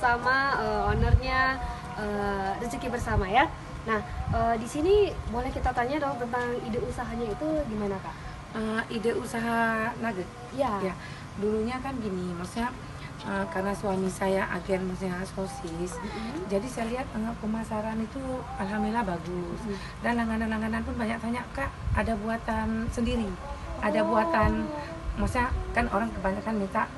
bersama ownernya Rezeki Bersama ya. Nah, di sini boleh kita tanya dong tentang ide usahanya itu gimana Kak? Ide usaha nugget. Ya. Ya, dulunya kan gini, maksudnya karena suami saya agen maksudnya sosis, jadi saya lihat pemasaran itu alhamdulillah bagus. Dan langganan-langganan pun banyak tanya, Kak, ada buatan sendiri, ada buatan, maksudnya kan orang kebanyakan minta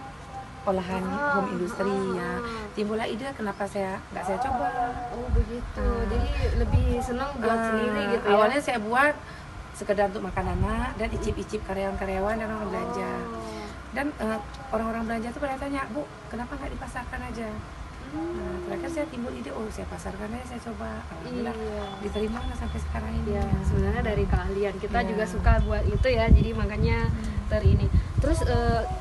olahan home industry ya. Timbullah ide, kenapa nggak saya coba? Oh begitu. Jadi lebih senang buat sendiri gitu ya. Awalnya saya buat sekedar untuk makan anak dan icip-icip karyawan-karyawan dan orang belanja. Dan orang-orang belanja tuh pada tanya, Bu, kenapa nggak dipasarkan aja? Nah, terakhir saya timbul ide, oh saya pasarkan aja, saya coba. Alhamdulillah diterima lah sampai sekarang ini. Ya, sebenarnya dari keahlian kita juga suka buat itu ya, jadi makanya ini. Terus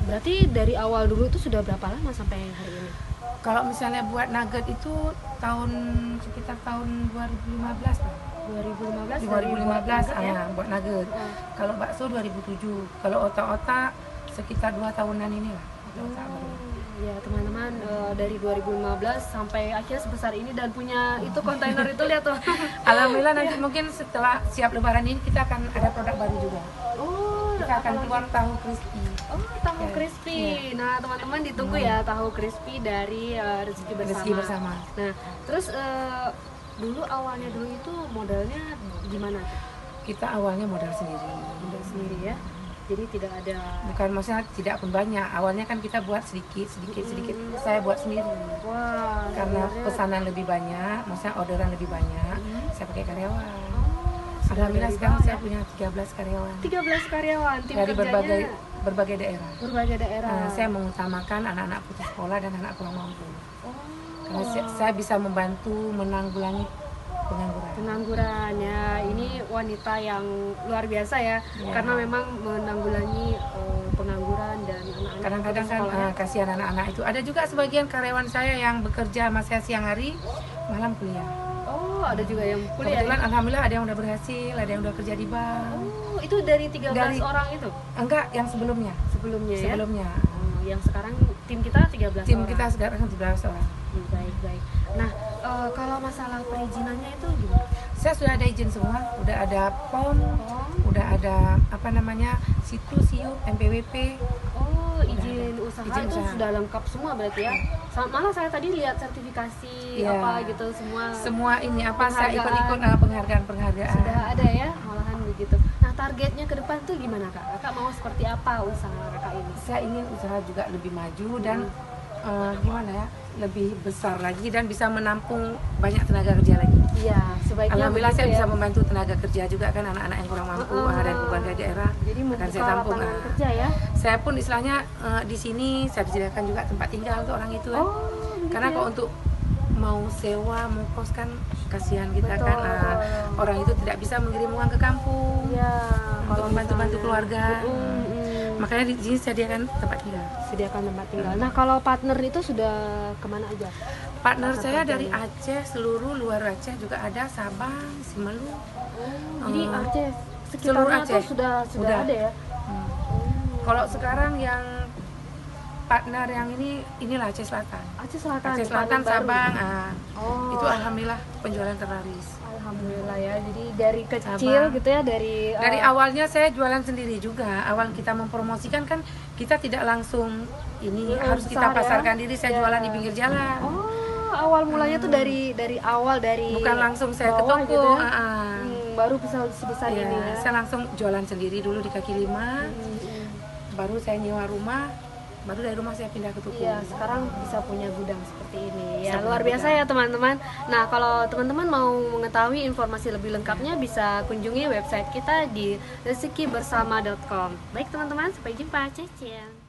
berarti dari awal dulu itu sudah berapa lama sampai hari ini? Kalau misalnya buat nugget itu sekitar tahun 2015 lah. 2015 buat nugget. Kalau bakso 2007. Kalau otak-otak sekitar 2 tahunan inilah. Ya teman-teman, dari 2015 sampai akhirnya sebesar ini dan punya itu kontainer itu, lihat tuh. Alhamdulillah nanti mungkin setelah siap lebaran ini kita akan ada produk baru juga. Kita akan keluar tahu crispy. Oh, tahu crispy. Nah, teman-teman ditunggu ya tahu crispy dari Rezeki Bersama. Nah, terus dulu awalnya itu modalnya gimana? Kita awalnya modal sendiri. Modal sendiri ya. Jadi tidak ada, bukan maksudnya tidak pun banyak. Awalnya kan kita buat sedikit. Saya buat sendiri. Wah, karena pesanan lebih banyak, maksudnya orderan lebih banyak, saya pakai karyawan. Alhamdulillah sekarang saya punya 13 karyawan. 13 karyawan, tim dari kerjanya berbagai daerah. Berbagai daerah. Saya mengutamakan anak-anak putus sekolah dan anak kurang mampu. Karena saya bisa membantu menanggulangi pengangguran ya. Ini wanita yang luar biasa ya, karena memang menanggulangi pengangguran dan anak-anak. Kadang-kadang kan kasihan anak-anak itu. Ada juga sebagian karyawan saya yang bekerja masih siang hari, malam kuliah. Oh, ada juga yang kuliah. Kebetulan alhamdulillah ada yang udah berhasil, ada yang udah kerja di bank. Oh, itu dari 13 orang itu? Enggak, yang sebelumnya. Sebelumnya. Yang sekarang tim kita 13 orang. Tim kita sekarang 13 orang. Baik. Nah, kalau masalah perizinannya itu gimana? Saya sudah ada izin semua, udah ada POM, udah ada situs, SIUP, MPWP. Oh, izin usaha itu sudah lengkap semua berarti ya? Malah saya tadi lihat sertifikasi apa gitu semua. Semua ini saya ikut-ikut penghargaan. Sudah ada ya, malahan begitu. Nah, targetnya ke depan tuh gimana Kak? Kakak mau seperti apa usaha Kakak ini? Saya ingin usaha juga lebih maju dan lebih besar lagi dan bisa menampung banyak tenaga kerja lagi. Iya, sebaiknya. Alhamdulillah saya bisa membantu tenaga kerja juga kan, anak-anak yang kurang mampu dan berbagai daerah. Jadi akan saya tampung. Kerja ya. Saya pun istilahnya di sini saya disediakan juga tempat tinggal untuk orang itu kan. Karena kalau untuk mau sewa, mau kos kan kasihan kita kan. Orang itu tidak bisa mengirim uang ke kampung. Iya. Untuk membantu keluarga. Makanya di sini sediakan tempat tinggal. Nah, kalau partner itu sudah kemana aja? Partner saya dari Aceh, seluruh luar Aceh juga ada, Sabang, Simelu. Jadi Aceh sekitarnya Aceh sudah ada ya? Kalau sekarang yang partner yang inilah Aceh Selatan. Aceh Selatan, Sabang. Itu alhamdulillah penjualan terlaris. Alhamdulillah ya. Jadi dari kecil gitu ya, dari awalnya saya jualan sendiri juga. Awal kita mempromosikan kan kita tidak langsung harus kita pasarkan diri. Saya jualan di pinggir jalan. Oh, awal mulanya tuh dari bukan langsung saya ke toko gitu ya? Baru bisa sebesar ini ya. Saya langsung jualan sendiri dulu di kaki lima. Baru saya nyewa rumah, baru dari rumah saya pindah ke toko. Iya, sekarang bisa punya gudang seperti ini. Ya, luar biasa ya teman-teman. Nah, kalau teman-teman mau mengetahui informasi lebih lengkapnya bisa kunjungi website kita di rezekibersama.com. Baik teman-teman, sampai jumpa. Cecen.